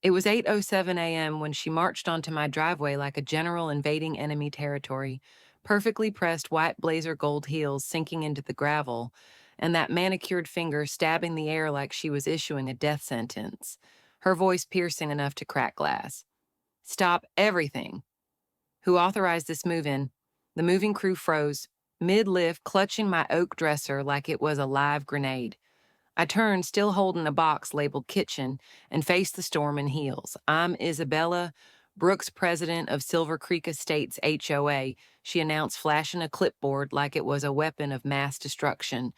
It was 8:07 a.m. when she marched onto my driveway like a general invading enemy territory, perfectly pressed white blazer gold heels sinking into the gravel, and that manicured finger stabbing the air like she was issuing a death sentence, her voice piercing enough to crack glass. Stop everything. Who authorized this move-in? The moving crew froze, mid-lift, clutching my oak dresser like it was a live grenade. I turned, still holding a box labeled kitchen, and faced the storm in heels. I'm Isabella, Brooks, president of Silver Creek Estates HOA, she announced, flashing a clipboard like it was a weapon of mass destruction.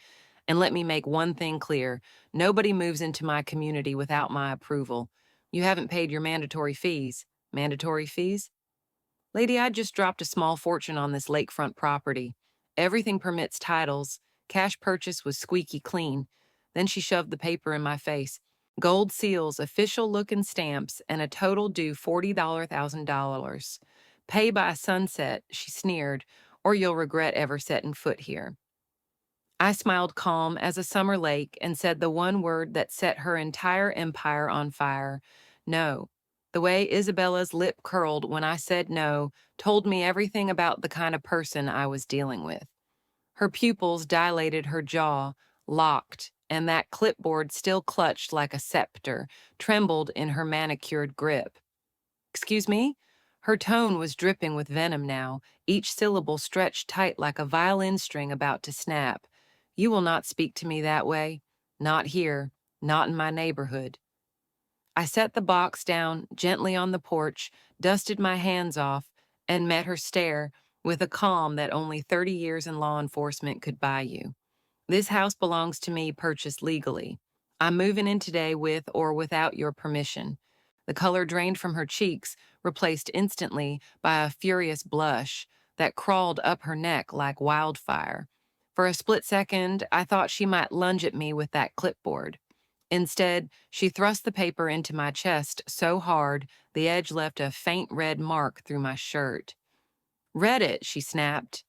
And let me make one thing clear. Nobody moves into my community without my approval. You haven't paid your mandatory fees. Mandatory fees? Lady, I just dropped a small fortune on this lakefront property. Everything permits titles. Cash purchase was squeaky clean. Then she shoved the paper in my face. Gold seals, official-looking stamps, and a total due $40,000. Pay by sunset, she sneered, or you'll regret ever setting foot here. I smiled calm as a summer lake and said the one word that set her entire empire on fire: no. The way Isabella's lip curled when I said no told me everything about the kind of person I was dealing with. Her pupils dilated, her jaw locked, and that clipboard, still clutched like a scepter, trembled in her manicured grip. Excuse me? Her tone was dripping with venom now, each syllable stretched tight like a violin string about to snap. You will not speak to me that way. Not here. Not in my neighborhood. I set the box down gently on the porch, dusted my hands off, and met her stare with a calm that only 30 years in law enforcement could buy you. This house belongs to me, purchased legally. I'm moving in today with or without your permission. The color drained from her cheeks, replaced instantly by a furious blush that crawled up her neck like wildfire. For a split second, I thought she might lunge at me with that clipboard. Instead, she thrust the paper into my chest so hard the edge left a faint red mark through my shirt. Read it, she snapped.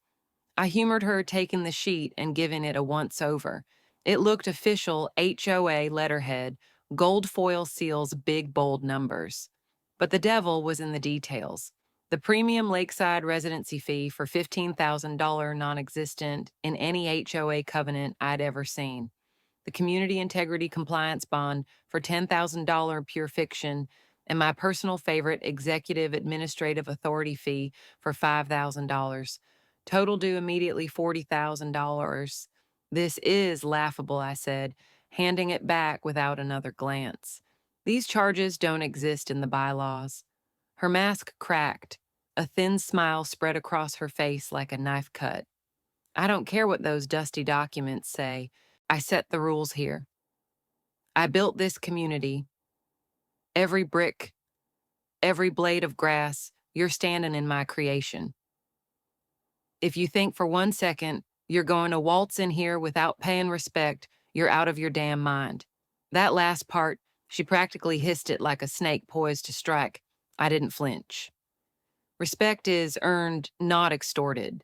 I humored her, taking the sheet and giving it a once-over. It looked official, HOA letterhead, gold foil seals, big bold numbers. But the devil was in the details. The premium lakeside residency fee for $15,000 non-existent in any HOA covenant I'd ever seen. The community integrity compliance bond for $10,000 pure fiction, and my personal favorite executive administrative authority fee for $5,000. Total due immediately $40,000. This is laughable, I said, handing it back without another glance. These charges don't exist in the bylaws. Her mask cracked. A thin smile spread across her face like a knife cut. I don't care what those dusty documents say. I set the rules here. I built this community. Every brick, every blade of grass, you're standing in my creation. If you think for 1 second you're going to waltz in here without paying respect, you're out of your damn mind. That last part, she practically hissed it like a snake poised to strike. I didn't flinch. Respect is earned, not extorted.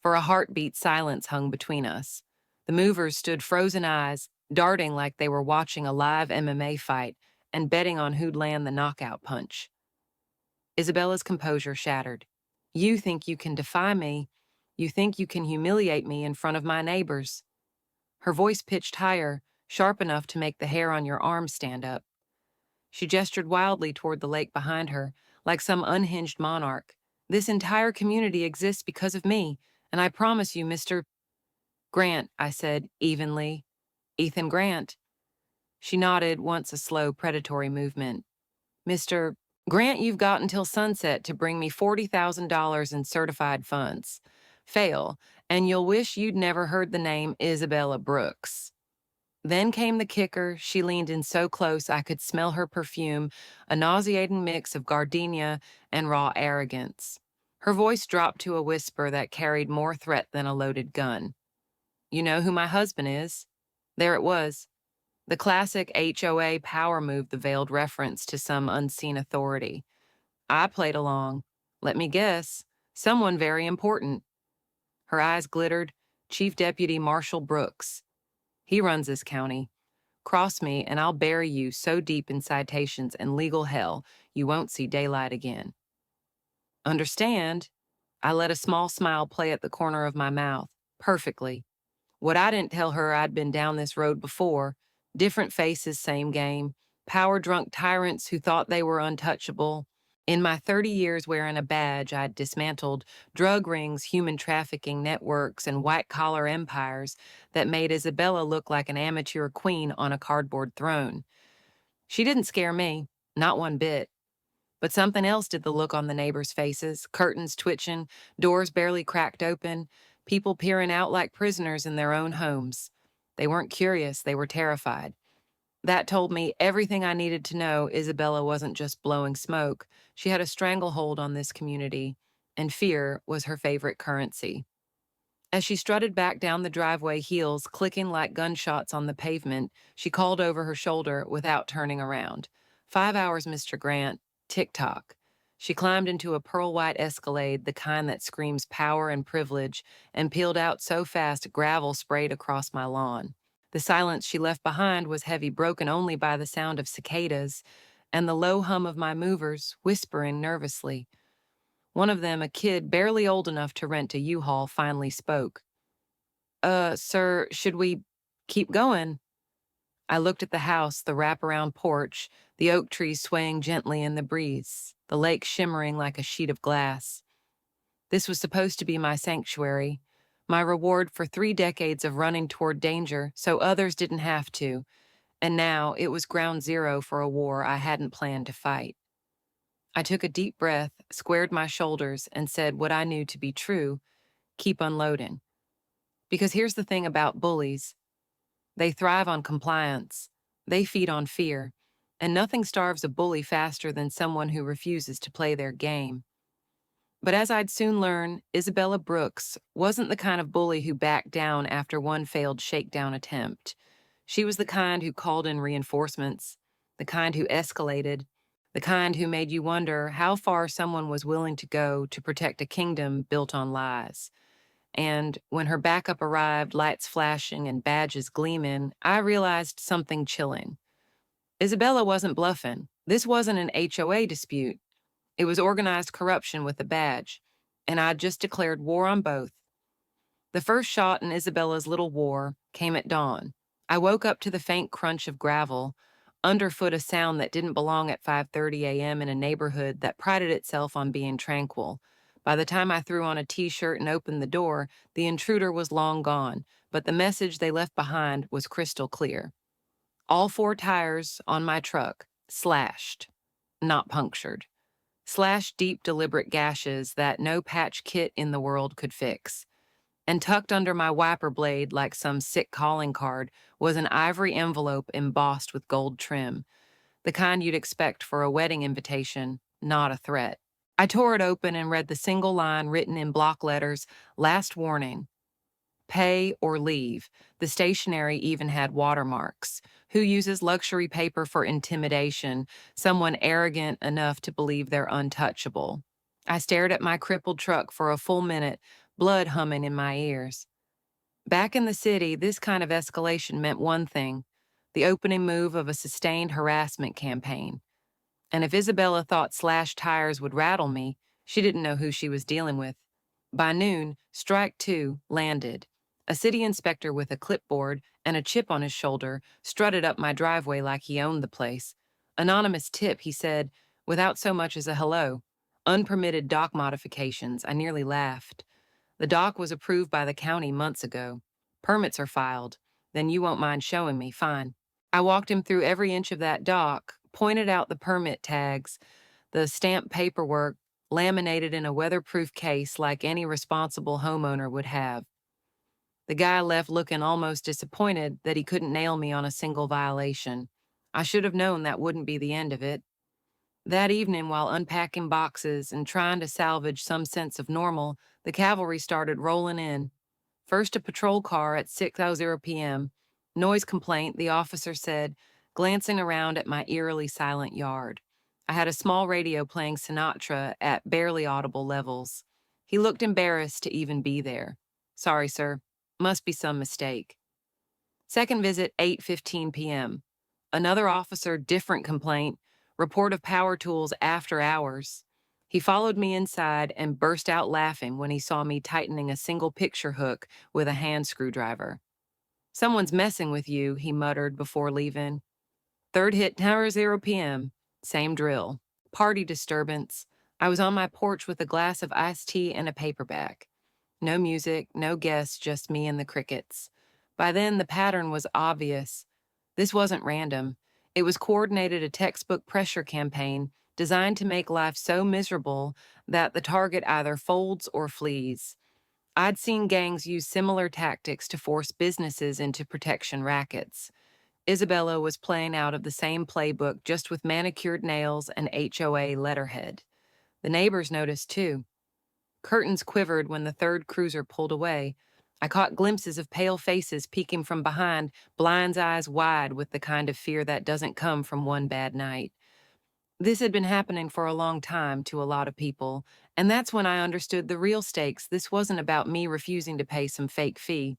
For a heartbeat, silence hung between us. The movers stood frozen eyes, darting like they were watching a live MMA fight and betting on who'd land the knockout punch. Isabella's composure shattered. You think you can defy me. You think you can humiliate me in front of my neighbors. Her voice pitched higher, sharp enough to make the hair on your arm stand up. She gestured wildly toward the lake behind her, like some unhinged monarch. This entire community exists because of me, and I promise you, Mr. Grant, I said evenly. Ethan Grant. She nodded, once a slow, predatory movement. Mr. Grant, you've got until sunset to bring me $40,000 in certified funds. Fail, and you'll wish you'd never heard the name Isabella Brooks. Then came the kicker. She leaned in so close I could smell her perfume, a nauseating mix of gardenia and raw arrogance. Her voice dropped to a whisper that carried more threat than a loaded gun. You know who my husband is? There it was. The classic HOA power move, the veiled reference to some unseen authority. I played along. Let me guess. Someone very important. Her eyes glittered. Chief Deputy Marshal Brooks. He runs this county. Cross me, and I'll bury you so deep in citations and legal hell you won't see daylight again. Understand? I let a small smile play at the corner of my mouth. Perfectly. What I didn't tell her I'd been down this road before. Different faces, same game. Power-drunk tyrants who thought they were untouchable. In my 30 years wearing a badge, I'd dismantled drug rings, human trafficking networks, and white-collar empires that made Isabella look like an amateur queen on a cardboard throne. She didn't scare me, not one bit. But something else did the look on the neighbors' faces, curtains twitching, doors barely cracked open, people peering out like prisoners in their own homes. They weren't curious, they were terrified. That told me everything I needed to know. Isabella wasn't just blowing smoke. She had a stranglehold on this community, and fear was her favorite currency. As she strutted back down the driveway, heels clicking like gunshots on the pavement, she called over her shoulder without turning around. 5 hours, Mr. Grant. Tick-tock. She climbed into a pearl-white Escalade, the kind that screams power and privilege, and peeled out so fast gravel sprayed across my lawn. The silence she left behind was heavy, broken only by the sound of cicadas and the low hum of my movers whispering nervously. One of them, a kid barely old enough to rent a U-Haul, finally spoke. Sir, should we keep going?" I looked at the house, the wraparound porch, the oak trees swaying gently in the breeze, the lake shimmering like a sheet of glass. This was supposed to be my sanctuary, my reward for 3 decades of running toward danger so others didn't have to, and now it was ground zero for a war I hadn't planned to fight. I took a deep breath, squared my shoulders, and said what I knew to be true: keep unloading. Because here's the thing about bullies: they thrive on compliance, they feed on fear, and nothing starves a bully faster than someone who refuses to play their game. But as I'd soon learn, Isabella Brooks wasn't the kind of bully who backed down after one failed shakedown attempt. She was the kind who called in reinforcements, the kind who escalated, the kind who made you wonder how far someone was willing to go to protect a kingdom built on lies. And when her backup arrived, lights flashing and badges gleaming, I realized something chilling. Isabella wasn't bluffing. This wasn't an HOA dispute. It was organized corruption with a badge, and I'd just declared war on both. The first shot in Isabella's little war came at dawn. I woke up to the faint crunch of gravel, underfoot a sound that didn't belong at 5:30 a.m. in a neighborhood that prided itself on being tranquil. By the time I threw on a t-shirt and opened the door, the intruder was long gone, but the message they left behind was crystal clear. All 4 tires on my truck slashed, not punctured. Slashed deep, deliberate gashes that no patch kit in the world could fix. And tucked under my wiper blade like some sick calling card was an ivory envelope embossed with gold trim, the kind you'd expect for a wedding invitation, not a threat. I tore it open and read the single line written in block letters: last warning. Pay or leave. The stationery even had watermarks. Who uses luxury paper for intimidation? Someone arrogant enough to believe they're untouchable. I stared at my crippled truck for a full minute, blood humming in my ears. Back in the city, this kind of escalation meant one thing: the opening move of a sustained harassment campaign. And if Isabella thought slashed tires would rattle me, she didn't know who she was dealing with. By noon, strike 2 landed. A city inspector with a clipboard and a chip on his shoulder strutted up my driveway like he owned the place. Anonymous tip, he said, without so much as a hello. Unpermitted dock modifications. I nearly laughed. The dock was approved by the county months ago. Permits are filed. Then you won't mind showing me, fine. I walked him through every inch of that dock, pointed out the permit tags, the stamped paperwork, laminated in a weatherproof case like any responsible homeowner would have. The guy left looking almost disappointed that he couldn't nail me on a single violation. I should have known that wouldn't be the end of it. That evening, while unpacking boxes and trying to salvage some sense of normal, the cavalry started rolling in. First, a patrol car at 6:00 p.m. Noise complaint, the officer said, glancing around at my eerily silent yard. I had a small radio playing Sinatra at barely audible levels. He looked embarrassed to even be there. Sorry, sir. Must be some mistake. Second visit, 8:15 p.m. Another officer, different complaint, report of power tools after hours. He followed me inside and burst out laughing when he saw me tightening a single picture hook with a hand screwdriver. Someone's messing with you, he muttered before leaving. Third hit, tower 0 p.m. Same drill. Party disturbance. I was on my porch with a glass of iced tea and a paperback. No music, no guests, just me and the crickets. By then, the pattern was obvious. This wasn't random. It was coordinated a textbook pressure campaign designed to make life so miserable that the target either folds or flees. I'd seen gangs use similar tactics to force businesses into protection rackets. Isabella was playing out of the same playbook, just with manicured nails and HOA letterhead. The neighbors noticed too. Curtains quivered when the third cruiser pulled away. I caught glimpses of pale faces peeking from behind, blinds eyes wide with the kind of fear that doesn't come from one bad night. This had been happening for a long time to a lot of people, and that's when I understood the real stakes. This wasn't about me refusing to pay some fake fee.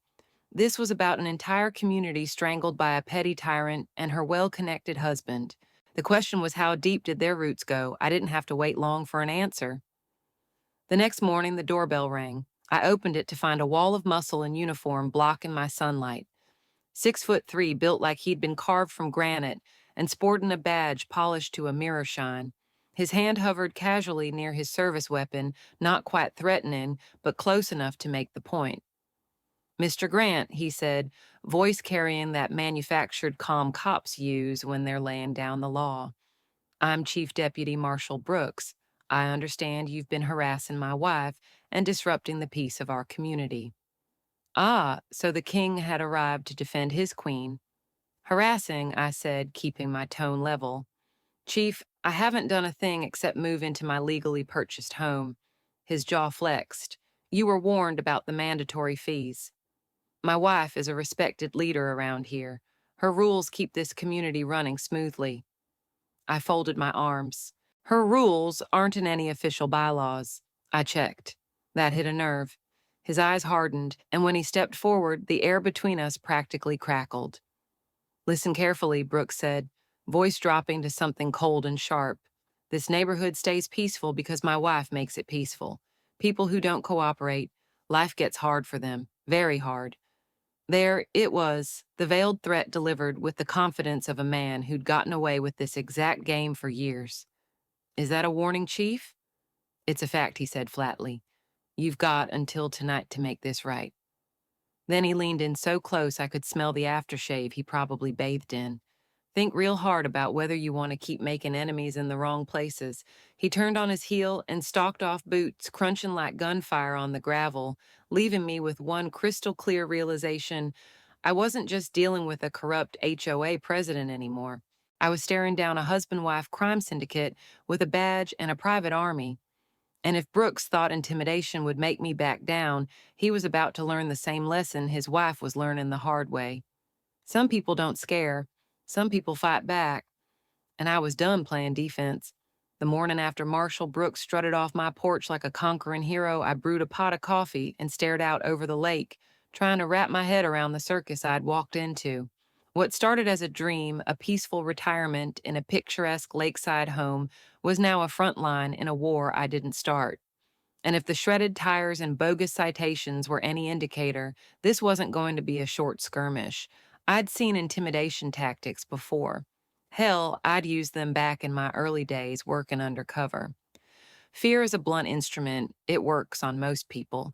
This was about an entire community strangled by a petty tyrant and her well-connected husband. The question was, how deep did their roots go? I didn't have to wait long for an answer. The next morning, the doorbell rang. I opened it to find a wall of muscle and uniform blocking my sunlight. 6'3", built like he'd been carved from granite, and sporting a badge polished to a mirror shine. His hand hovered casually near his service weapon, not quite threatening, but close enough to make the point. "Mr. Grant," he said, voice carrying that manufactured calm cops use when they're laying down the law. "I'm Chief Deputy Marshal Brooks. I understand you've been harassing my wife and disrupting the peace of our community." Ah, so the king had arrived to defend his queen. "Harassing," I said, keeping my tone level. "Chief, I haven't done a thing except move into my legally purchased home." His jaw flexed. "You were warned about the mandatory fees. My wife is a respected leader around here. Her rules keep this community running smoothly." I folded my arms. "Her rules aren't in any official bylaws." I checked. That hit a nerve. His eyes hardened, and when he stepped forward, the air between us practically crackled. "Listen carefully," Brooks said, voice dropping to something cold and sharp. "This neighborhood stays peaceful because my wife makes it peaceful. People who don't cooperate, life gets hard for them, very hard." There it was, the veiled threat delivered with the confidence of a man who'd gotten away with this exact game for years. "Is that a warning, Chief?" "It's a fact," he said flatly. "You've got until tonight to make this right." Then he leaned in so close I could smell the aftershave he probably bathed in. "Think real hard about whether you want to keep making enemies in the wrong places." He turned on his heel and stalked off, boots crunching like gunfire on the gravel, leaving me with one crystal clear realization. I wasn't just dealing with a corrupt HOA president anymore. I was staring down a husband-wife crime syndicate with a badge and a private army. And if Brooks thought intimidation would make me back down, he was about to learn the same lesson his wife was learning the hard way. Some people don't scare. Some people fight back. And I was done playing defense. The morning after Marshall Brooks strutted off my porch like a conquering hero, I brewed a pot of coffee and stared out over the lake, trying to wrap my head around the circus I'd walked into. What started as a dream, a peaceful retirement in a picturesque lakeside home, was now a front line in a war I didn't start. And if the shredded tires and bogus citations were any indicator, this wasn't going to be a short skirmish. I'd seen intimidation tactics before. Hell, I'd used them back in my early days working undercover. Fear is a blunt instrument. It works on most people.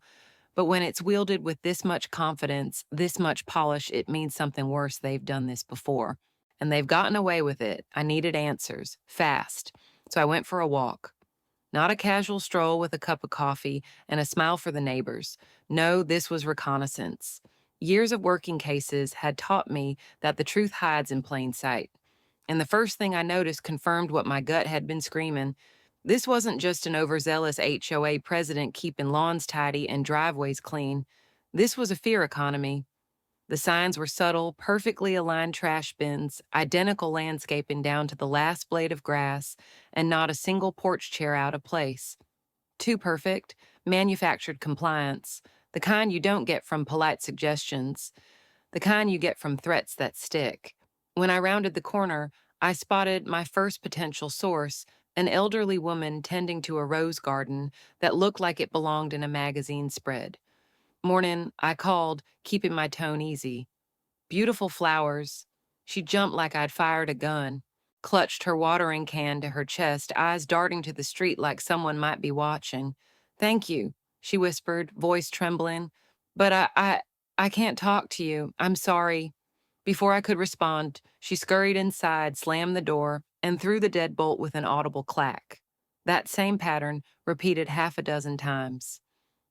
But when it's wielded with this much confidence, this much polish, it means something worse. They've done this before. And they've gotten away with it. I needed answers, fast. So I went for a walk. Not a casual stroll with a cup of coffee and a smile for the neighbors. No, this was reconnaissance. Years of working cases had taught me that the truth hides in plain sight. And the first thing I noticed confirmed what my gut had been screaming. This wasn't just an overzealous HOA president keeping lawns tidy and driveways clean. This was a fear economy. The signs were subtle, perfectly aligned trash bins, identical landscaping down to the last blade of grass, and not a single porch chair out of place. Too perfect, manufactured compliance, the kind you don't get from polite suggestions. the kind you get from threats that stick. When I rounded the corner, I spotted my first potential source, an elderly woman tending to a rose garden that looked like it belonged in a magazine spread. Morning, I called, keeping my tone easy. Beautiful flowers. She jumped like I'd fired a gun, clutched her watering can to her chest, eyes darting to the street like someone might be watching. Thank you, she whispered, voice trembling. But I can't talk to you. I'm sorry. Before I could respond, she scurried inside, slammed the door, and threw the deadbolt with an audible clack. That same pattern repeated half a dozen times.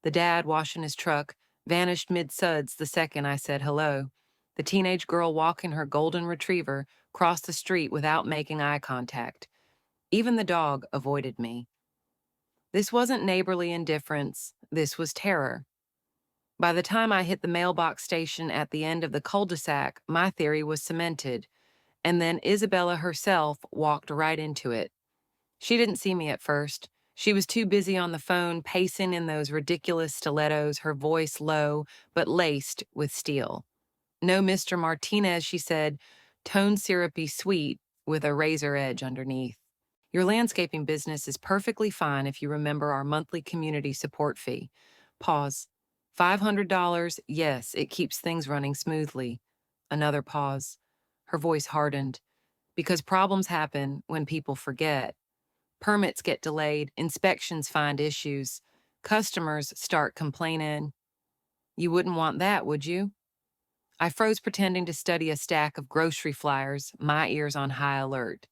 The dad, washing his truck, vanished mid-suds the second I said hello. The teenage girl walking her golden retriever crossed the street without making eye contact. Even the dog avoided me. This wasn't neighborly indifference, this was terror. By the time I hit the mailbox station at the end of the cul-de-sac, my theory was cemented, and then Isabella herself walked right into it. She didn't see me at first. She was too busy on the phone, pacing in those ridiculous stilettos, her voice low, but laced with steel. No, Mr. Martinez, she said, tone syrupy sweet with a razor edge underneath. Your landscaping business is perfectly fine if you remember our monthly community support fee. Pause. $500, yes, it keeps things running smoothly. Another pause. Her voice hardened. Because problems happen when people forget. Permits get delayed, inspections find issues, customers start complaining. You wouldn't want that, would you? I froze, pretending to study a stack of grocery flyers, my ears on high alert.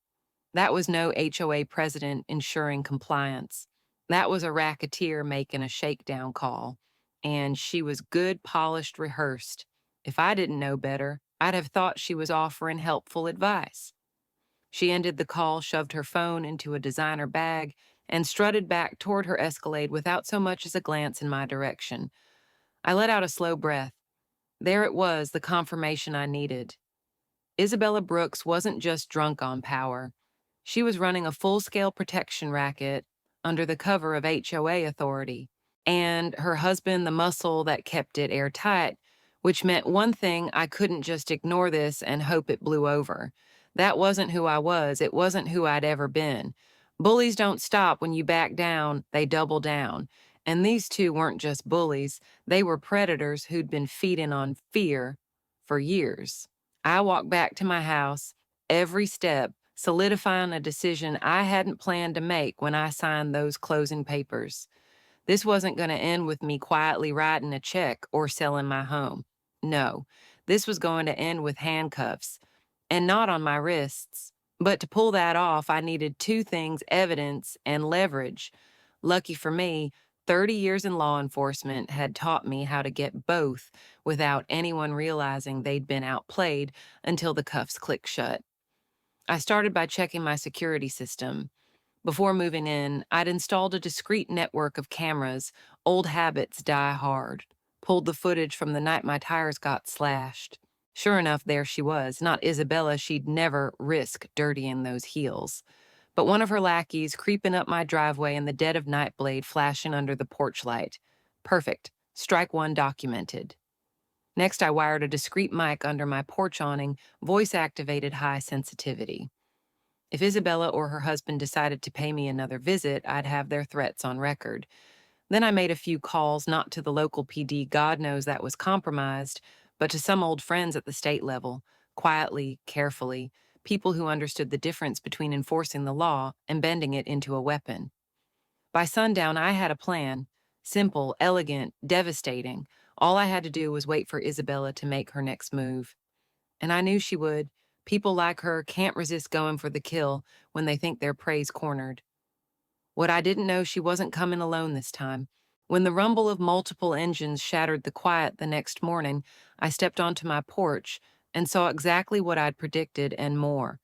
That was no HOA president ensuring compliance. That was a racketeer making a shakedown call. And she was good, polished, rehearsed. If I didn't know better, I'd have thought she was offering helpful advice. She ended the call, shoved her phone into a designer bag, and strutted back toward her Escalade without so much as a glance in my direction. I let out a slow breath. There it was, the confirmation I needed. Isabella Brooks wasn't just drunk on power. She was running a full-scale protection racket under the cover of HOA authority, and her husband the muscle that kept it airtight, which meant one thing: I couldn't just ignore this and hope it blew over. That wasn't who I was. It wasn't who I'd ever been. Bullies don't stop when you back down, they double down. And these two weren't just bullies, they were predators who'd been feeding on fear for years. I walked back to my house, every step solidifying a decision I hadn't planned to make when I signed those closing papers. This wasn't going to end with me quietly writing a check or selling my home. No, this was going to end with handcuffs, and not on my wrists. But to pull that off, I needed two things: evidence and leverage. Lucky for me, 30 years in law enforcement had taught me how to get both without anyone realizing they'd been outplayed until the cuffs clicked shut. I started by checking my security system. Before moving in, I'd installed a discreet network of cameras. Old habits die hard. Pulled the footage from the night my tires got slashed. Sure enough, there she was. Not Isabella, she'd never risk dirtying those heels. But one of her lackeys creeping up my driveway in the dead of night, blade flashing under the porch light. Perfect. Strike one documented. Next, I wired a discreet mic under my porch awning, voice-activated high sensitivity. If Isabella or her husband decided to pay me another visit, I'd have their threats on record. Then I made a few calls, not to the local PD, God knows that was compromised, but to some old friends at the state level, quietly, carefully, people who understood the difference between enforcing the law and bending it into a weapon. By sundown, I had a plan. Simple, elegant, devastating. All I had to do was wait for Isabella to make her next move. And I knew she would. People like her can't resist going for the kill when they think their prey's cornered. What I didn't know, she wasn't coming alone this time. When the rumble of multiple engines shattered the quiet the next morning, I stepped onto my porch and saw exactly what I'd predicted and more.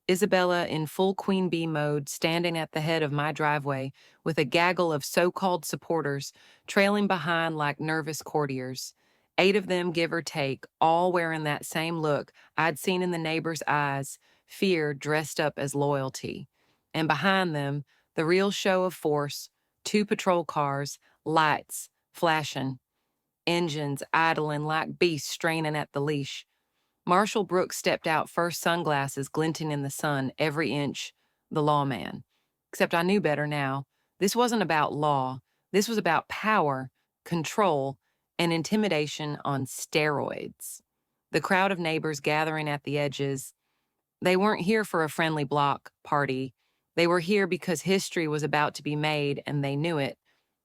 Isabella in full queen bee mode, standing at the head of my driveway with a gaggle of so-called supporters trailing behind like nervous courtiers. 8 of them, give or take, all wearing that same look I'd seen in the neighbors' eyes, fear dressed up as loyalty. And behind them, the real show of force, 2 patrol cars, lights, flashing. engines idling like beasts straining at the leash. Marshall Brooks stepped out first, sunglasses glinting in the sun, every inch the lawman. Except I knew better now. This wasn't about law. This was about power, control, and intimidation on steroids. The crowd of neighbors gathering at the edges, they weren't here for a friendly block party. They were here because history was about to be made and they knew it.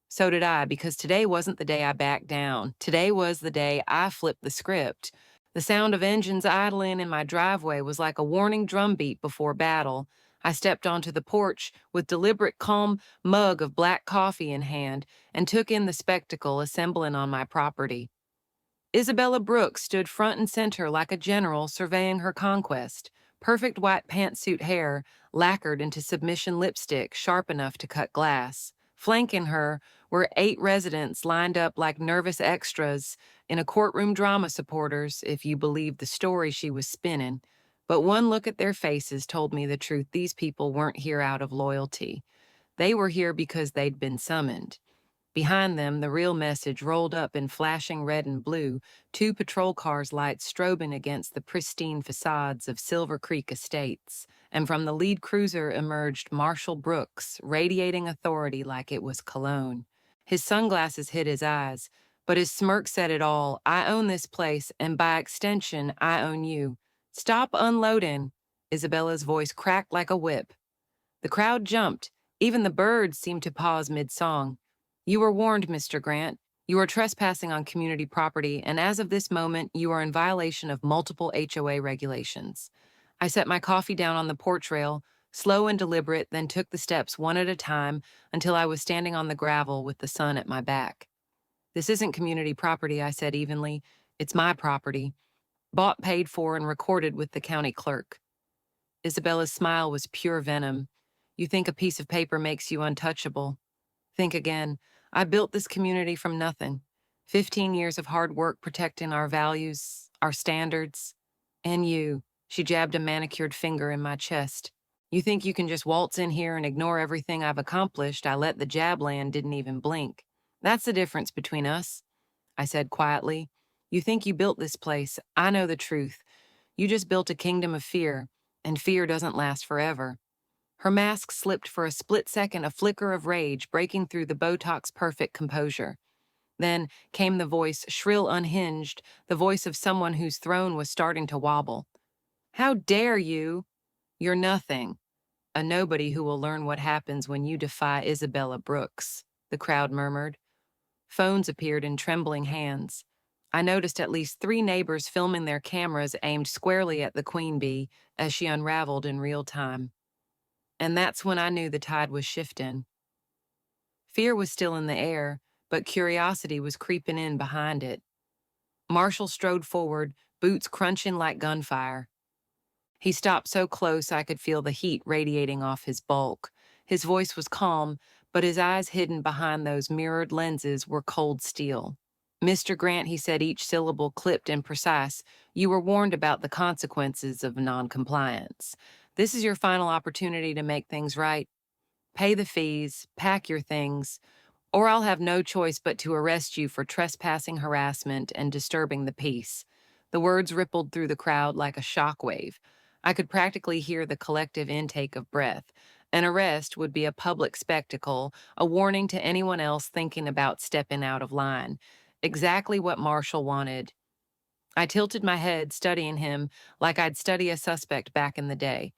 So did I, because today wasn't the day I backed down. Today was the day I flipped the script. The sound of engines idling in my driveway was like a warning drumbeat before battle. I stepped onto the porch with deliberate, calm mug of black coffee in hand and took in the spectacle assembling on my property. Isabella Brooks stood front and center like a general surveying her conquest. Perfect white pantsuit hair, lacquered into submission lipstick sharp enough to cut glass. Flanking her were 8 residents lined up like nervous extras in a courtroom drama supporters, if you believed the story she was spinning. But one look at their faces told me the truth. These people weren't here out of loyalty. They were here because they'd been summoned. Behind them, the real message rolled up in flashing red and blue, 2 patrol cars' lights strobing against the pristine facades of Silver Creek Estates, and from the lead cruiser emerged Marshall Brooks, radiating authority like it was cologne. His sunglasses hid his eyes, but his smirk said it all. I own this place, and by extension, I own you. Stop unloading. Isabella's voice cracked like a whip. The crowd jumped. Even the birds seemed to pause mid-song. You were warned, Mr. Grant. You are trespassing on community property, and as of this moment, you are in violation of multiple HOA regulations. I set my coffee down on the porch rail, slow and deliberate, then took the steps one at a time until I was standing on the gravel with the sun at my back. This isn't community property, I said evenly. It's my property. Bought, paid for, and recorded with the county clerk. Isabella's smile was pure venom. You think a piece of paper makes you untouchable. Think again. I built this community from nothing. 15 years of hard work protecting our values, our standards. And you, she jabbed a manicured finger in my chest. You think you can just waltz in here and ignore everything I've accomplished? I let the jab land, didn't even blink. That's the difference between us, I said quietly. You think you built this place. I know the truth. You just built a kingdom of fear, and fear doesn't last forever. Her mask slipped for a split second, a flicker of rage breaking through the Botox-perfect composure. Then came the voice, shrill, unhinged, the voice of someone whose throne was starting to wobble. How dare you? You're nothing. A nobody who will learn what happens when you defy Isabella Brooks, the crowd murmured. Phones appeared in trembling hands. I noticed at least 3 neighbors filming their cameras aimed squarely at the queen bee as she unraveled in real time. And that's when I knew the tide was shifting. Fear was still in the air, but curiosity was creeping in behind it. Marshall strode forward, boots crunching like gunfire. He stopped so close I could feel the heat radiating off his bulk. His voice was calm, but his eyes hidden behind those mirrored lenses were cold steel. Mr. Grant, he said, each syllable clipped and precise, you were warned about the consequences of noncompliance. This is your final opportunity to make things right. Pay the fees, pack your things, or I'll have no choice but to arrest you for trespassing, harassment, and disturbing the peace. The words rippled through the crowd like a shockwave. I could practically hear the collective intake of breath. An arrest would be a public spectacle, a warning to anyone else thinking about stepping out of line. Exactly what Marshall wanted. I tilted my head, studying him like I'd study a suspect back in the day.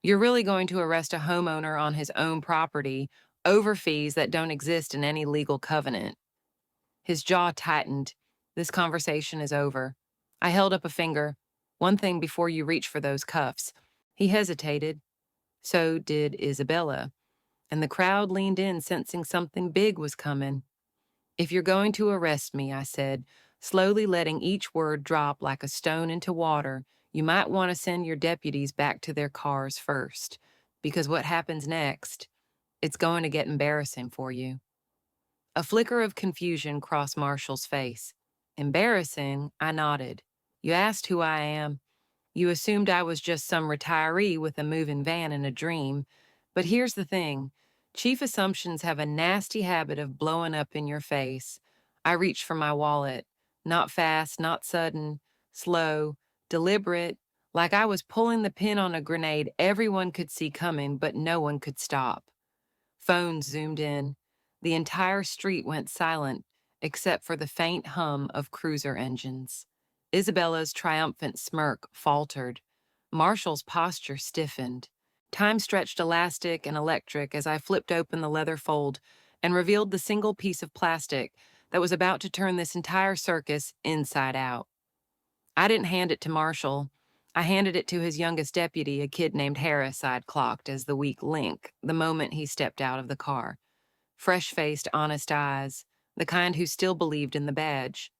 You're really going to arrest a homeowner on his own property over fees that don't exist in any legal covenant. His jaw tightened. This conversation is over. I held up a finger. One thing before you reach for those cuffs. He hesitated. So did Isabella. And the crowd leaned in, sensing something big was coming. If you're going to arrest me, I said, slowly letting each word drop like a stone into water, you might want to send your deputies back to their cars first, because what happens next, it's going to get embarrassing for you. A flicker of confusion crossed Marshall's face. Embarrassing? I nodded. You asked who I am. You assumed I was just some retiree with a moving van and a dream. But here's the thing. Chief assumptions have a nasty habit of blowing up in your face. I reached for my wallet. Not fast, not sudden, slow, deliberate, like I was pulling the pin on a grenade everyone could see coming, but no one could stop. Phones zoomed in. The entire street went silent, except for the faint hum of cruiser engines. Isabella's triumphant smirk faltered. Marshall's posture stiffened. Time stretched elastic and electric as I flipped open the leather fold and revealed the single piece of plastic that was about to turn this entire circus inside out. I didn't hand it to Marshall. I handed it to his youngest deputy, a kid named Harris I'd clocked as the weak link the moment he stepped out of the car. Fresh-faced, honest eyes, the kind who still believed in the badge.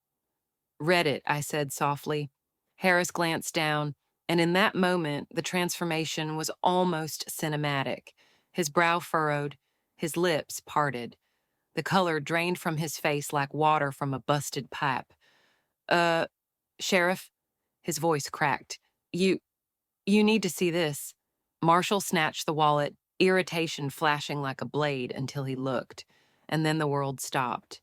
"Read it," I said softly. Harris glanced down, and in that moment, the transformation was almost cinematic. His brow furrowed, his lips parted. The color drained from his face like water from a busted pipe. Uh, Sheriff?" His voice cracked. You, you need to see this." Marshall snatched the wallet, irritation flashing like a blade until he looked, and then the world stopped.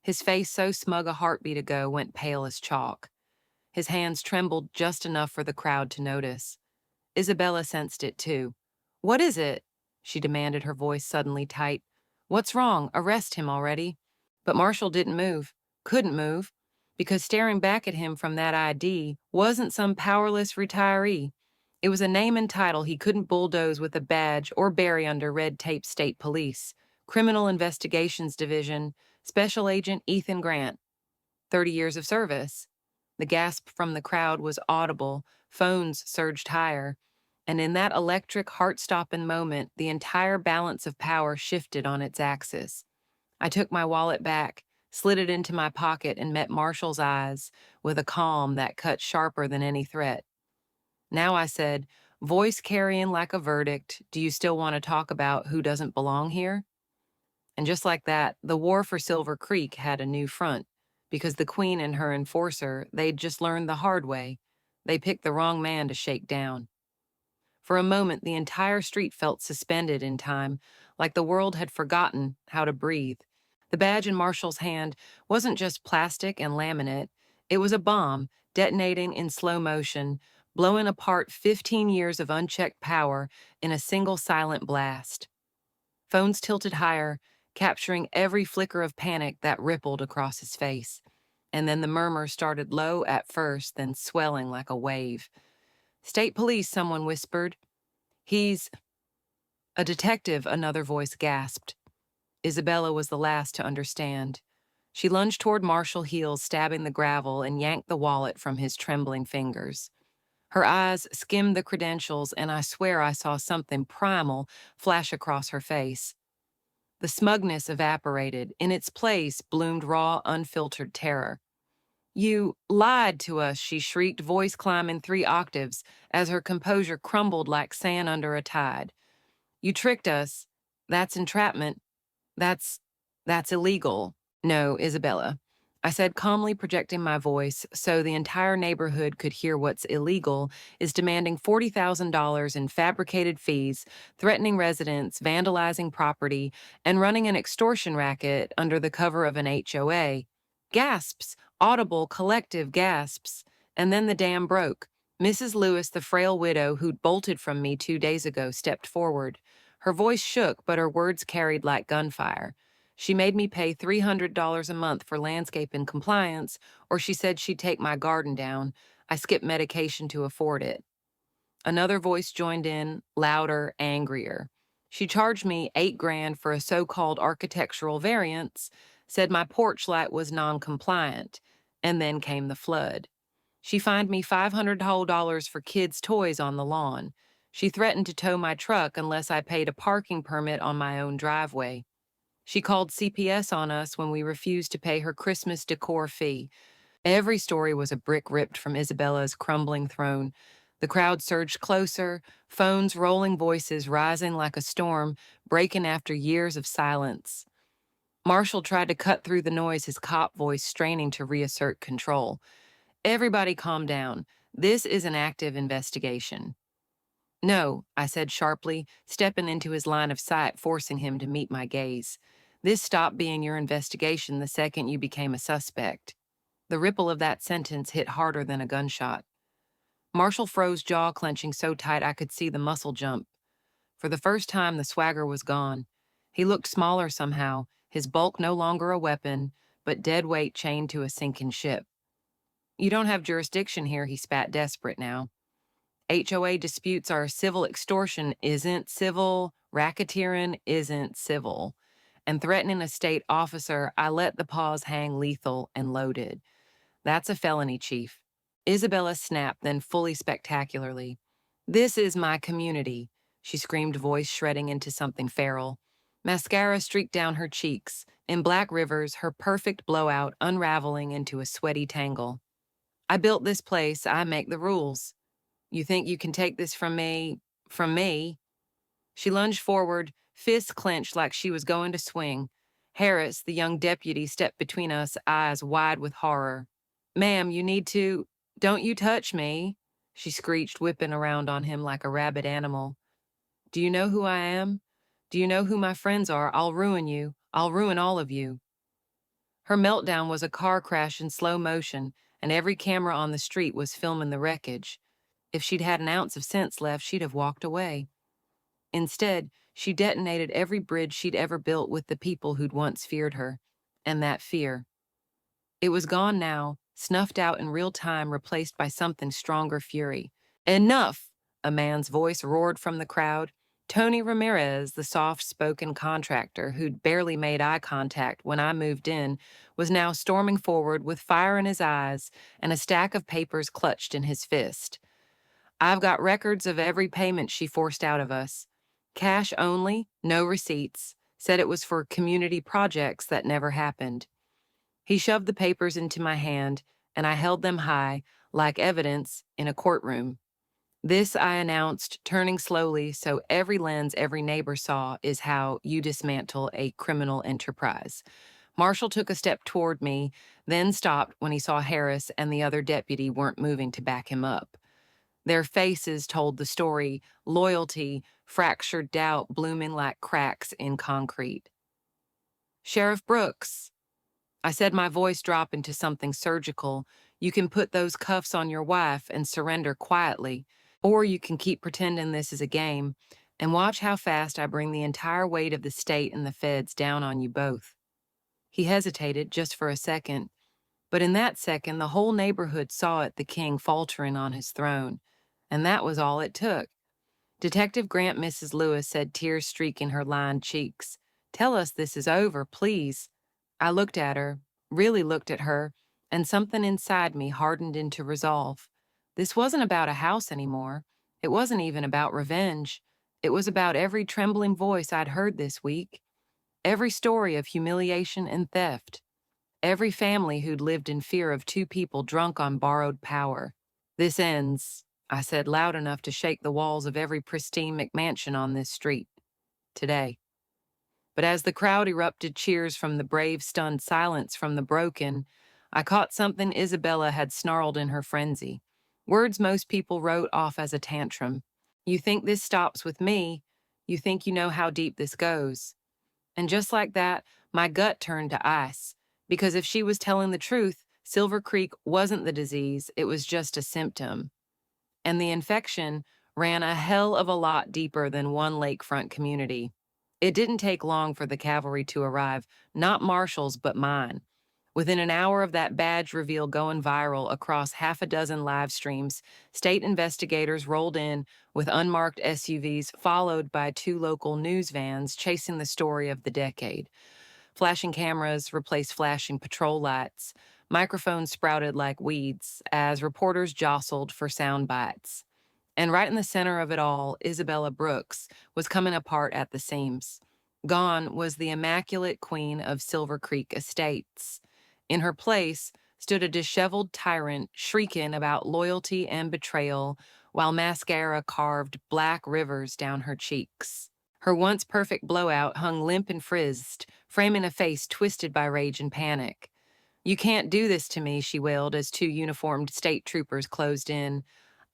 His face, so smug a heartbeat ago, went pale as chalk. His hands trembled just enough for the crowd to notice. Isabella sensed it too. "What is it?" she demanded, her voice suddenly tight. "What's wrong? Arrest him already." But Marshall didn't move, couldn't move, because staring back at him from that ID wasn't some powerless retiree. It was a name and title he couldn't bulldoze with a badge or bury under red tape state police. Criminal Investigations Division, Special Agent Ethan Grant. 30 years of service. The gasp from the crowd was audible, phones surged higher, and in that electric, heart-stopping moment, the entire balance of power shifted on its axis. I took my wallet back, slid it into my pocket, and met Marshall's eyes with a calm that cut sharper than any threat. Now I said, voice carrying like a verdict, "Do you still want to talk about who doesn't belong here?" And just like that, the war for Silver Creek had a new front, because the Queen and her enforcer, they'd just learned the hard way. They picked the wrong man to shake down. For a moment, the entire street felt suspended in time, like the world had forgotten how to breathe. The badge in Marshall's hand wasn't just plastic and laminate, it was a bomb detonating in slow motion, blowing apart 15 years of unchecked power in a single silent blast. Phones tilted higher, capturing every flicker of panic that rippled across his face. And then the murmur started low at first, then swelling like a wave. "State police," someone whispered. "He's—" "A detective," another voice gasped. Isabella was the last to understand. She lunged toward Marshall, heels stabbing the gravel, and yanked the wallet from his trembling fingers. Her eyes skimmed the credentials, and I swear I saw something primal flash across her face. The smugness evaporated. In its place bloomed raw, unfiltered terror. "You lied to us," she shrieked, voice climbing 3 octaves as her composure crumbled like sand under a tide. "You tricked us. That's entrapment. That's that's illegal." "No, Isabella," I said calmly, projecting my voice so the entire neighborhood could hear. "What's illegal is demanding $40,000 in fabricated fees, threatening residents, vandalizing property, and running an extortion racket under the cover of an HOA." Gasps, audible, collective gasps, and then the dam broke. Mrs. Lewis, the frail widow who'd bolted from me 2 days ago, stepped forward. Her voice shook, but her words carried like gunfire. She made me pay $300 a month for landscaping compliance, or she said she'd take my garden down. I skipped medication to afford it. Another voice joined in, louder, angrier. She charged me $8,000 for a so-called architectural variance, said my porch light was non-compliant, and then came the flood. She fined me $500 for kids' toys on the lawn. She threatened to tow my truck unless I paid a parking permit on my own driveway. She called CPS on us when we refused to pay her Christmas decor fee. Every story was a brick ripped from Isabella's crumbling throne. The crowd surged closer, phones rolling, voices rising like a storm, breaking after years of silence. Marshall tried to cut through the noise, his cop voice straining to reassert control. "Everybody calm down. This is an active investigation." "No," I said sharply, stepping into his line of sight, forcing him to meet my gaze. This stopped being your investigation the second you became a suspect. The ripple of that sentence hit harder than a gunshot. Marshall froze, jaw clenching so tight I could see the muscle jump. For the first time, the swagger was gone. He looked smaller somehow, his bulk no longer a weapon, but dead weight chained to a sinking ship. You don't have jurisdiction here, he spat, desperate now. HOA disputes are civil, extortion isn't civil, racketeering isn't civil. And threatening a state officer, I let the pause hang lethal and loaded. That's a felony, Chief. Isabella snapped, then fully spectacularly. This is my community, she screamed, voice shredding into something feral. Mascara streaked down her cheeks, in black rivers, her perfect blowout unraveling into a sweaty tangle. I built this place, I make the rules. You think you can take this from me? From me? She lunged forward, fists clenched like she was going to swing. Harris, the young deputy, stepped between us, eyes wide with horror. Ma'am, you need to. Don't you touch me, she screeched, whipping around on him like a rabid animal. Do you know who I am? Do you know who my friends are? I'll ruin you. I'll ruin all of you. Her meltdown was a car crash in slow motion, and every camera on the street was filming the wreckage. If she'd had an ounce of sense left, she'd have walked away. Instead, she detonated every bridge she'd ever built with the people who'd once feared her. And that fear. It was gone now, snuffed out in real time, replaced by something stronger fury. Enough! A man's voice roared from the crowd. Tony Ramirez, the soft-spoken contractor who'd barely made eye contact when I moved in, was now storming forward with fire in his eyes and a stack of papers clutched in his fist. I've got records of every payment she forced out of us. Cash only, no receipts, said it was for community projects that never happened. He shoved the papers into my hand, and I held them high, like evidence, in a courtroom. This, I announced, turning slowly so every lens every neighbor saw, is how you dismantle a criminal enterprise. Marshall took a step toward me, then stopped when he saw Harris and the other deputy weren't moving to back him up. Their faces told the story, loyalty, fractured doubt blooming like cracks in concrete. Sheriff Brooks, I said, my voice dropping to something surgical, you can put those cuffs on your wife and surrender quietly, or you can keep pretending this is a game, and watch how fast I bring the entire weight of the state and the feds down on you both. He hesitated just for a second, but in that second the whole neighborhood saw it, the king faltering on his throne, and that was all it took. Detective Grant, Mrs. Lewis said, tears streaking her lined cheeks. Tell us this is over, please. I looked at her, really looked at her, and something inside me hardened into resolve. This wasn't about a house anymore. It wasn't even about revenge. It was about every trembling voice I'd heard this week, every story of humiliation and theft, every family who'd lived in fear of two people drunk on borrowed power. This ends, I said loud enough to shake the walls of every pristine McMansion on this street. Today. But as the crowd erupted cheers from the brave, stunned silence from the broken, I caught something Isabella had snarled in her frenzy. Words most people wrote off as a tantrum. You think this stops with me. You think you know how deep this goes. And just like that, my gut turned to ice. Because if she was telling the truth, Silver Creek wasn't the disease, it was just a symptom. And the infection ran a hell of a lot deeper than one lakefront community. It didn't take long for the cavalry to arrive, not Marshall's, but mine. Within an hour of that badge reveal going viral across half a dozen live streams, state investigators rolled in with unmarked SUVs, followed by two local news vans chasing the story of the decade. Flashing cameras replaced flashing patrol lights. Microphones sprouted like weeds as reporters jostled for sound bites. And right in the center of it all, Isabella Brooks was coming apart at the seams. Gone was the immaculate queen of Silver Creek Estates. In her place stood a disheveled tyrant shrieking about loyalty and betrayal while mascara carved black rivers down her cheeks. Her once perfect blowout hung limp and frizzed, framing a face twisted by rage and panic. You can't do this to me, she wailed as two uniformed state troopers closed in.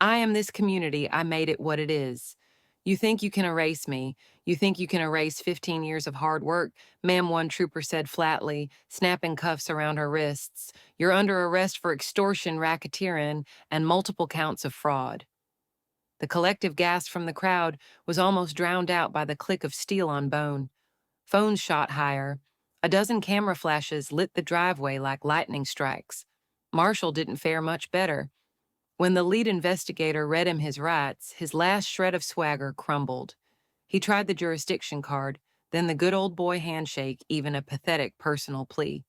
I am this community. I made it what it is. You think you can erase me. You think you can erase 15 years of hard work, ma'am, one trooper said flatly, snapping cuffs around her wrists. You're under arrest for extortion, racketeering, and multiple counts of fraud. The collective gasp from the crowd was almost drowned out by the click of steel on bone. Phones shot higher. A dozen camera flashes lit the driveway like lightning strikes. Marshall didn't fare much better. When the lead investigator read him his rights, his last shred of swagger crumbled. He tried the jurisdiction card, then the good old boy handshake, even a pathetic personal plea.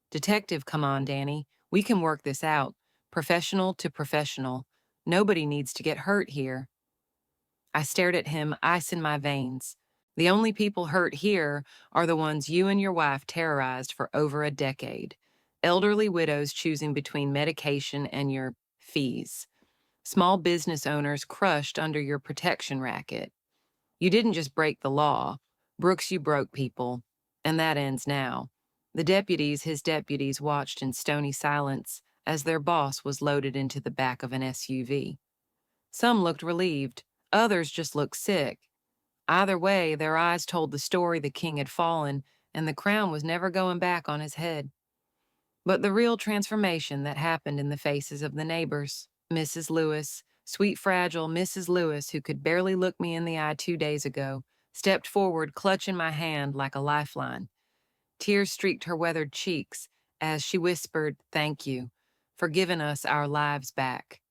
Detective, come on, Danny. We can work this out. Professional to professional. Nobody needs to get hurt here. I stared at him, ice in my veins. The only people hurt here are the ones you and your wife terrorized for over a decade. Elderly widows choosing between medication and your fees. Small business owners crushed under your protection racket. You didn't just break the law. Brooks, you broke people. And that ends now. His deputies, watched in stony silence as their boss was loaded into the back of an SUV. Some looked relieved. Others just looked sick. Either way, their eyes told the story the king had fallen, and the crown was never going back on his head. But the real transformation that happened in the faces of the neighbors, Mrs. Lewis, sweet, fragile Mrs. Lewis, who could barely look me in the eye 2 days ago, stepped forward, clutching my hand like a lifeline. Tears streaked her weathered cheeks as she whispered, "Thank you for giving us our lives back."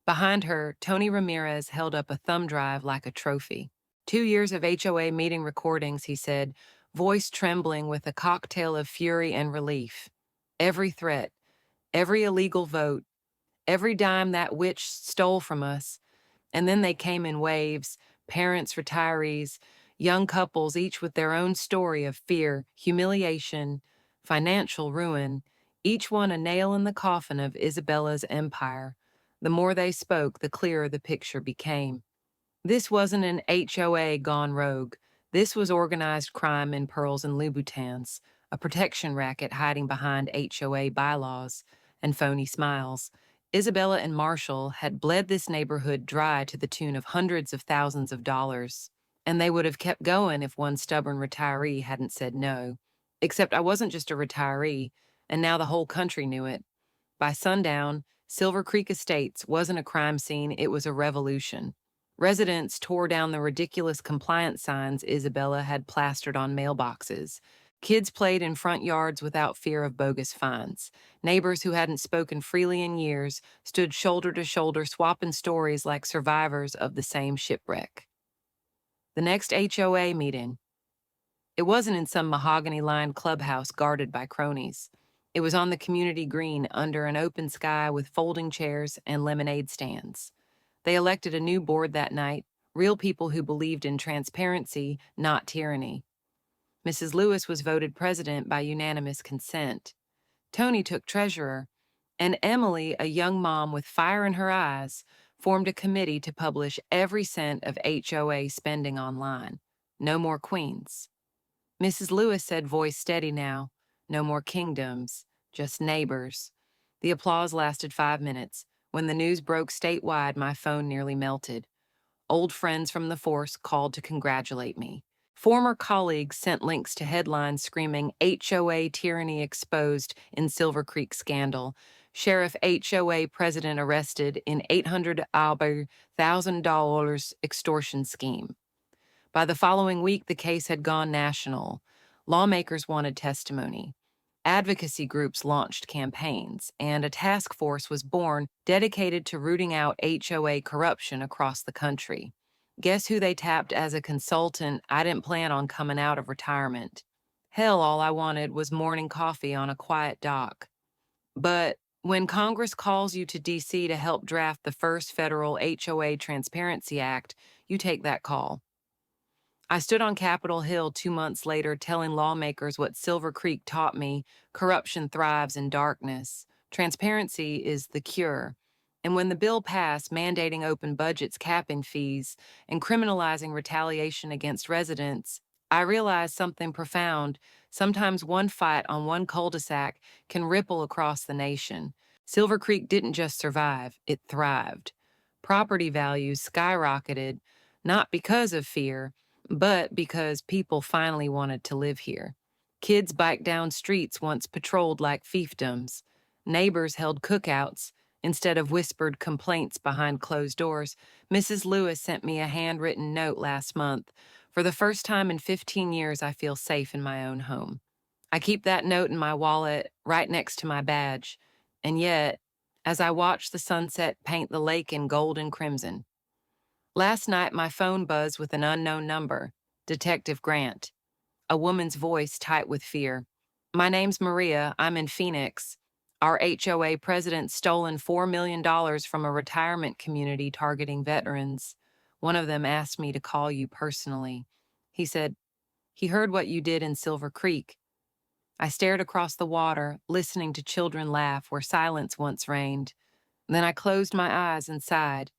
Behind her, Tony Ramirez held up a thumb drive like a trophy. 2 years of HOA meeting recordings, he said, voice trembling with a cocktail of fury and relief. Every threat, every illegal vote, every dime that witch stole from us. And then they came in waves, parents, retirees, young couples, each with their own story of fear, humiliation, financial ruin, each one a nail in the coffin of Isabella's empire. The more they spoke, the clearer the picture became. This wasn't an HOA gone rogue. This was organized crime in pearls and Louboutins, a protection racket hiding behind HOA bylaws and phony smiles. Isabella and Marshall had bled this neighborhood dry to the tune of hundreds of thousands of dollars, and they would have kept going if one stubborn retiree hadn't said no. Except I wasn't just a retiree, and now the whole country knew it. By sundown, Silver Creek Estates wasn't a crime scene, it was a revolution. Residents tore down the ridiculous compliance signs Isabella had plastered on mailboxes. Kids played in front yards without fear of bogus fines. Neighbors who hadn't spoken freely in years stood shoulder to shoulder, swapping stories like survivors of the same shipwreck. The next HOA meeting. It wasn't in some mahogany-lined clubhouse guarded by cronies. It was on the community green under an open sky with folding chairs and lemonade stands. They elected a new board that night, real people who believed in transparency, not tyranny. Mrs. Lewis was voted president by unanimous consent. Tony took treasurer, and Emily, a young mom with fire in her eyes, formed a committee to publish every cent of HOA spending online. No more queens. Mrs. Lewis said, voice steady now, no more kingdoms, just neighbors. The applause lasted 5 minutes. When the news broke statewide, my phone nearly melted. Old friends from the force called to congratulate me. Former colleagues sent links to headlines screaming, HOA tyranny exposed in Silver Creek scandal. Sheriff HOA president arrested in $800,000 extortion scheme. By the following week, the case had gone national. Lawmakers wanted testimony. Advocacy groups launched campaigns, and a task force was born dedicated to rooting out HOA corruption across the country. Guess who they tapped as a consultant? I didn't plan on coming out of retirement. Hell, all I wanted was morning coffee on a quiet dock. But when Congress calls you to D.C. to help draft the first federal HOA Transparency Act, you take that call. I stood on Capitol Hill 2 months later telling lawmakers what Silver Creek taught me: corruption thrives in darkness. Transparency is the cure. And when the bill passed mandating open budgets, capping fees, and criminalizing retaliation against residents, I realized something profound. Sometimes one fight on one cul-de-sac can ripple across the nation. Silver Creek didn't just survive, it thrived. Property values skyrocketed, not because of fear, but because people finally wanted to live here. Kids biked down streets once patrolled like fiefdoms. Neighbors held cookouts instead of whispered complaints behind closed doors. Mrs. Lewis sent me a handwritten note last month. For the first time in 15 years, I feel safe in my own home. I keep that note in my wallet right next to my badge. And yet, as I watch the sunset paint the lake in gold and crimson, last night my phone buzzed with an unknown number, Detective Grant, a woman's voice tight with fear. My name's Maria. I'm in Phoenix. Our HOA president stolen $4 million from a retirement community targeting veterans. One of them asked me to call you personally. He said, he heard what you did in Silver Creek. I stared across the water, listening to children laugh where silence once reigned. Then I closed my eyes and sighed.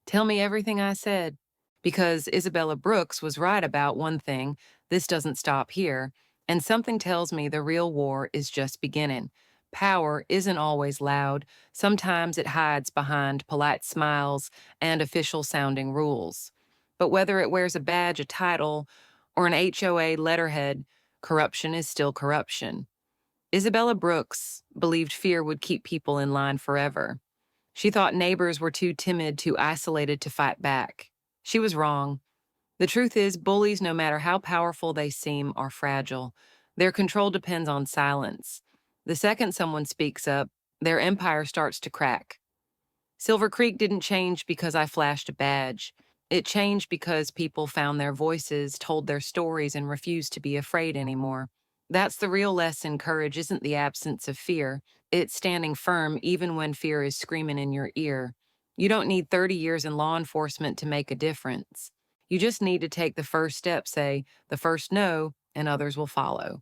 Tell me everything I said. Because Isabella Brooks was right about one thing, this doesn't stop here, and something tells me the real war is just beginning. Power isn't always loud. Sometimes it hides behind polite smiles and official-sounding rules. But whether it wears a badge, a title, or an HOA letterhead, corruption is still corruption. Isabella Brooks believed fear would keep people in line forever. She thought neighbors were too timid, too isolated to fight back. She was wrong. The truth is, bullies, no matter how powerful they seem, are fragile. Their control depends on silence. The second someone speaks up, their empire starts to crack. Silver Creek didn't change because I flashed a badge. It changed because people found their voices, told their stories, and refused to be afraid anymore. That's the real lesson. Courage isn't the absence of fear. It's standing firm even when fear is screaming in your ear. You don't need 30 years in law enforcement to make a difference. You just need to take the first step, say the first no, and others will follow.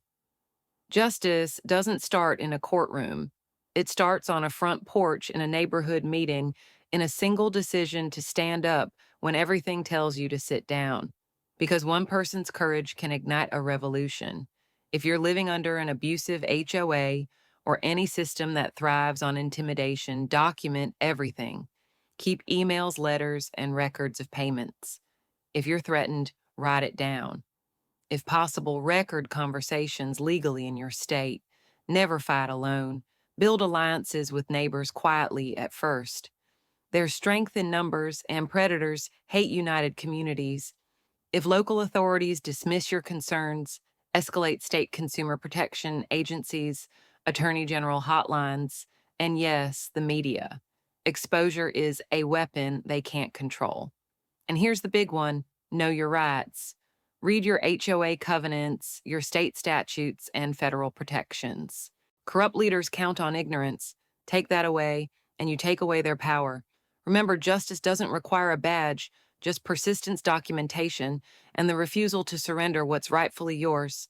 Justice doesn't start in a courtroom. It starts on a front porch in a neighborhood meeting, in a single decision to stand up when everything tells you to sit down. Because one person's courage can ignite a revolution. If you're living under an abusive HOA or any system that thrives on intimidation, document everything. Keep emails, letters, and records of payments. If you're threatened, write it down. If possible, record conversations legally in your state. Never fight alone. Build alliances with neighbors quietly at first. There's strength in numbers, and predators hate united communities. If local authorities dismiss your concerns, escalate state consumer protection agencies, attorney general hotlines, and yes, the media. Exposure is a weapon they can't control. And here's the big one: know your rights. Read your HOA covenants, your state statutes, and federal protections. Corrupt leaders count on ignorance. Take that away, and you take away their power. Remember, justice doesn't require a badge, just persistence, documentation, and the refusal to surrender what's rightfully yours.